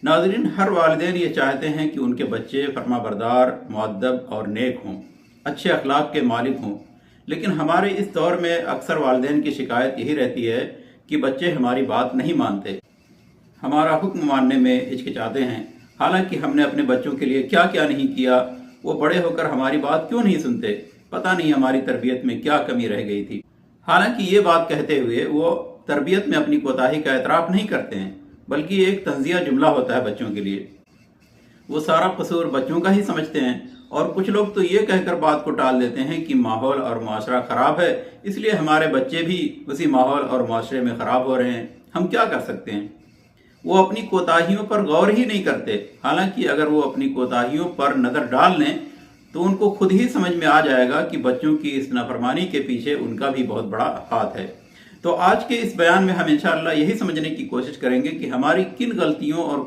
नाज़रीन, हर वालिदैन ये चाहते हैं कि उनके बच्चे फरमाबरदार, मुअद्दब और नेक हों, अच्छे अखलाक के मालिक हों। लेकिन हमारे इस दौर में अक्सर वालिदैन की शिकायत यही रहती है कि बच्चे हमारी बात नहीं मानते, हमारा हुक्म मानने में हिचकिचाते हैं। हालांकि हमने अपने बच्चों के लिए क्या क्या नहीं किया, वो बड़े होकर हमारी बात क्यों नहीं सुनते, पता नहीं हमारी तरबियत में क्या कमी रह गई थी। हालांकि ये बात कहते हुए वो तरबियत में अपनी कोताही का एतराफ़ नहीं करते हैं, बल्कि एक तंज़िया जुमला होता है बच्चों के लिए। वो सारा कसूर बच्चों का ही समझते हैं और कुछ लोग तो ये कहकर बात को टाल देते हैं कि माहौल और माशरा ख़राब है, इसलिए हमारे बच्चे भी उसी माहौल और माशरे में ख़राब हो रहे हैं, हम क्या कर सकते हैं। वो अपनी कोताहियों पर गौर ही नहीं करते। हालांकि अगर वो अपनी कोताहियों पर नज़र डाल लें तो उनको खुद ही समझ में आ जाएगा कि बच्चों की इस नाफरमानी के पीछे उनका भी बहुत बड़ा हाथ है। तो आज के इस बयान में हम इंशाअल्लाह यही समझने की कोशिश करेंगे कि हमारी किन गलतियों और